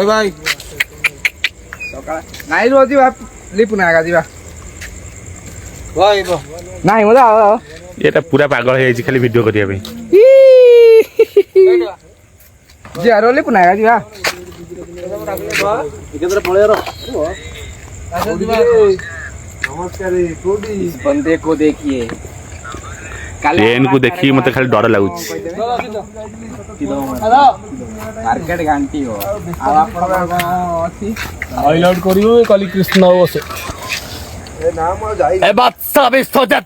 ଭାଇ ନାଇଁ ରୁହ ଯିବା ଲିପୁନା ଆଗା ଯିବା ନାଇଁ ମଜା ଏଟା ପୁରା ପାଗଳ ହେଇଯାଇଛି ଖାଲି ଭିଡିଓ କରିବା ପାଇଁ। ଯିବା ର ଲିପୁନା ଆଗା ଯିବା नमस्कार इस बंदे को देखिए ट्रेन को देखिए मत खाली डर लगुच मार्केट घंटी हो आई लॉर्ड करियो काली कृष्ण बसे ए नाम जाई ए बात सब सोचत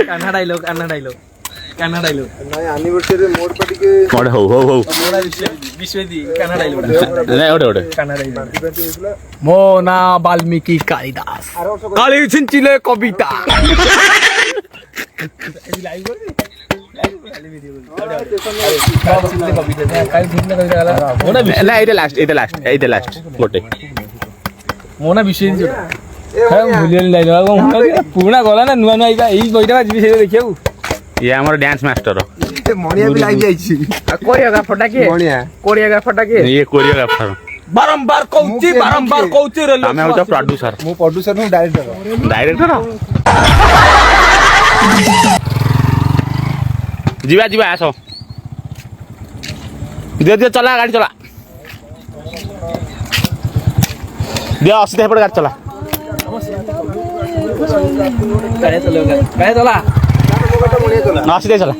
कान्हा डायलॉग नहीं एनिवर्सरी मोड पर टिके कोड हो मोड़ा विश्वदी कान्हा डायलॉग नहीं ओडे कान्हा डायलॉग मो ना वाल्मीकि कालिदास काली छिंचिले कविता एटा लास्ट गोटे मो ना विषय भूलियन डायलॉग पुराना गला ना नुआ नुआ एई बइटा जी से देखियो ये हमर डांस मास्टर मणिया भी लाग जाई छी कोरियोग्राफर के मणिया कोरियोग्राफर के ये कोरियोग्राफर बारंबार कहूची रे हमें हो प्रोड्यूसर मु प्रोड्यूसर हूं डायरेक्टर जीवा जीवा आसो दे चला गाड़ी चला दे अस्सी पड़े गाड़ी चला काय चला ना सीधे चला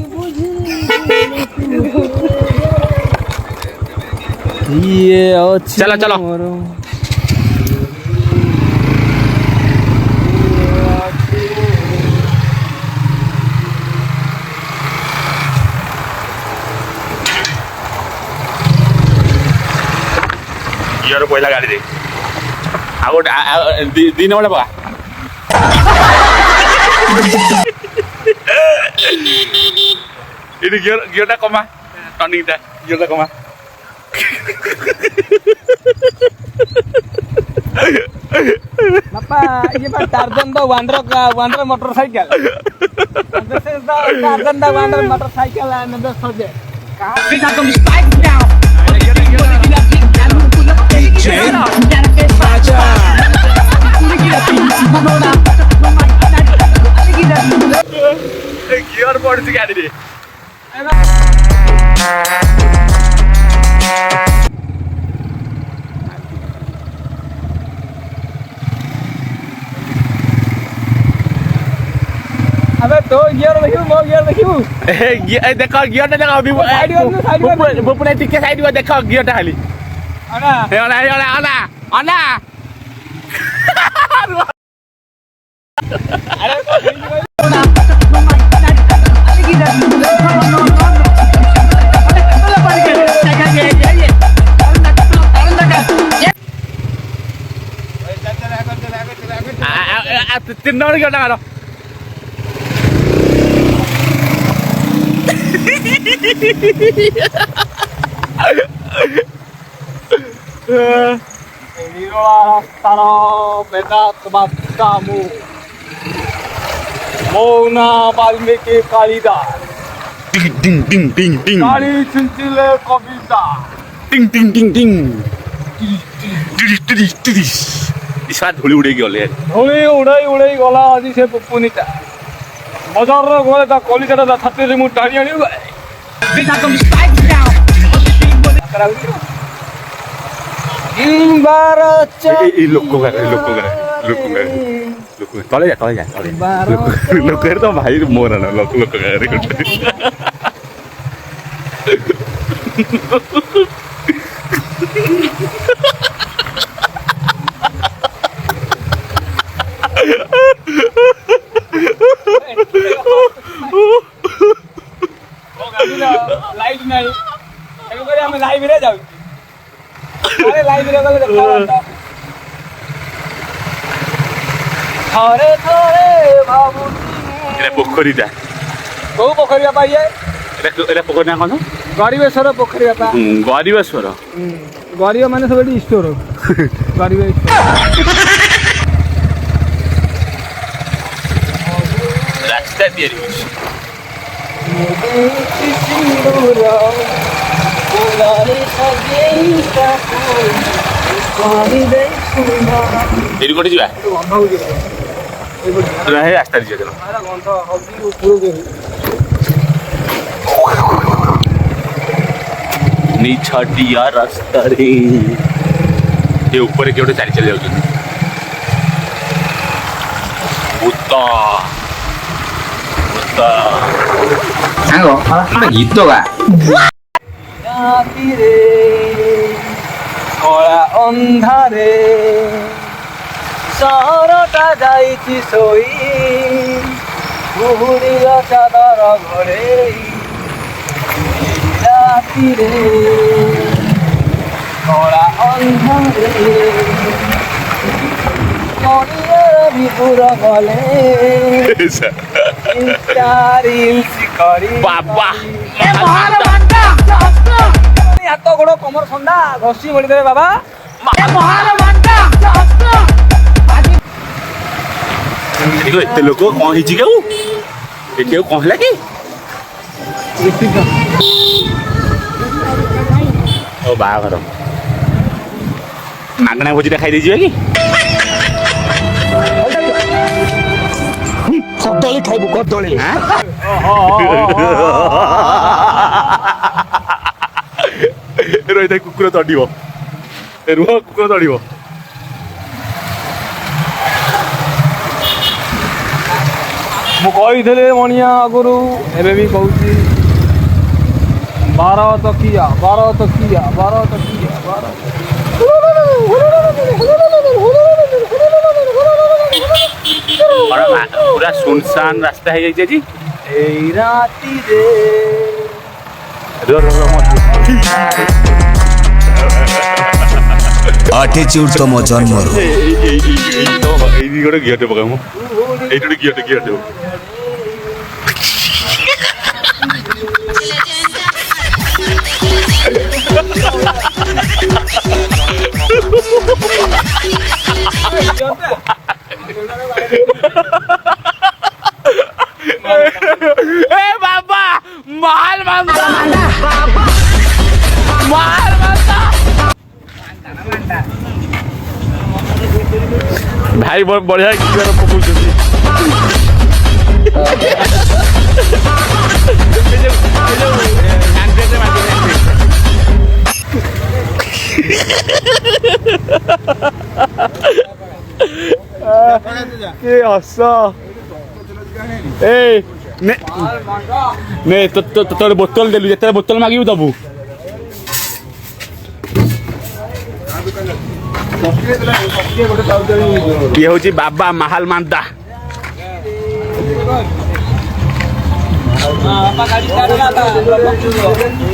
ये चलो चलो यार पहला गाड़ी दे आगो दिन वाला पका ini gearnya koma turning dah gearnya koma Bapak, ini Pak Tarzan tuh wander motorcycle. This is the Tarzan the wander motorcycle and the soldier. Kita come spike now. gear board sih ada deh. अबे तो gear देखियो मो gear देखियो देखो gear टा देखो अभी पुणे टिके साइड में देखो गियर टा खाली अना अना तीन नंबर गियर टा मारो Taro beda tempat kamu Mona Valmiki Kalidas ding ding ding ding Kali Cincile Kavita ding ding ding ding इस बार धूली उड़ेगी ओले धूली उड़ाई गला आज से पुनीता बाजार रे गले ता कलिटा ता छाती रे मु टाणी आनी गए बिना कम स्पाइक डाउन बारचा लोग को तले जा लोग तो भाई मोरा ना लोग करे लाइट नहीं तेरे हम लाइव रे जाऊ अरे लाइव रे गले देखा थोड़े बाबू एला पोखरी दा को पोखरी बापा ये एला पोखरी ना कोन गरीबेश्वर पोखरी बापा गरीबेश्वर गरीब माने सब स्टोर गरीबेश्वर रास्ता दिए ଏଇଠି କୋଉଠି ଯିବା ରାସ୍ତାରେ ଯିବା ଚାଲ ନିଛଟିଆ ରାସ୍ତାରେ ଏ ଉପରେ କିଏ ଗୋଟେ ଚାଲି ଚାଲି ଯାଉଛନ୍ତି ଭୂତ ସାଙ୍ଗ ଗୋଟେ ଗୀତ ଗା ରାତିରେ କଳା ଅନ୍ଧାରେ ସହରଟା ଯାଇଛି ଶୋଇ କୁହୁଡ଼ିର ଚାଦର ଘୋଡ଼େଇ ରାତିରେ କଳା ଅନ୍ଧାରେ ମଣିର ବିପୁର ଗଲେ କରି ବାବା ହାତ ଗୋଡ଼ କମର ଥଣ୍ଡା ଘଷି ବଳିଦେବେ ବାବା ଏତେ ଲୋକ କଣ ହେଇଛି କେଉ ଏଠି ଆଉ କଣ ହେଲା କି ଓ ବାହାଘର ମାଗଣା ଭୋଜିଟା ଖାଇ ଦେଇଯିବା କି କଦଳୀ ଖାଇବୁ କଦଳୀ ରହିଥାଏ କୁକୁର ତଡ଼ିବ ରୁହ କୁକୁର ତଡ଼ିବ ମୁଁ କହିଥିଲି ମଣିଆ ଆଗରୁ ଏବେ ବି କହୁଛି 12 ତକିଆ ପୁରା ସୁନସାନ ରାସ୍ତା ହେଇଯାଇଛି ଆଜି ଏଇ ରାତିରେ ଆଟିଚ୍ୟୁଡ ତମ ଜନ୍ମରୁ ଏଇଠି ଗୋଟେ ଘିଅଟେ ପକାମ ଏଇଠି ଗୋଟେ ଘିଅଟେ ए बाबा माल मांगता माल मांगता भाई बहुत बढ़िया गियर पकाउछथि के हस ए ने तो बोतल देलु जेते बोतल मागिबु दबु ये हूँ बाबा महाल मांदा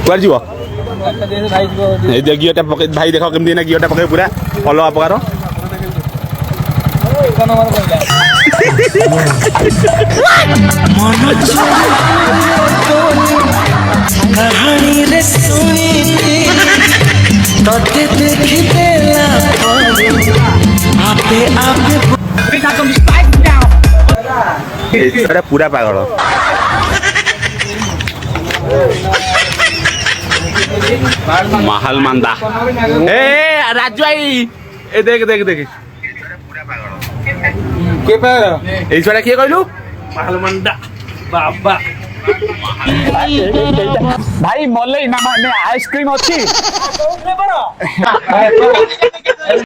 कुआर जीव गियोटा पके भाई देख केमती ना गियोटा पके पूरा अलग प्रकार तोते देखते आपे आपे पूरा पागल महाल मांदा ए राजू भाई ए देख देख देख के पार ए छड़ा किए कहलु महाल मांदा बाबा भाई मलई ना आइसक्रीम अच्छी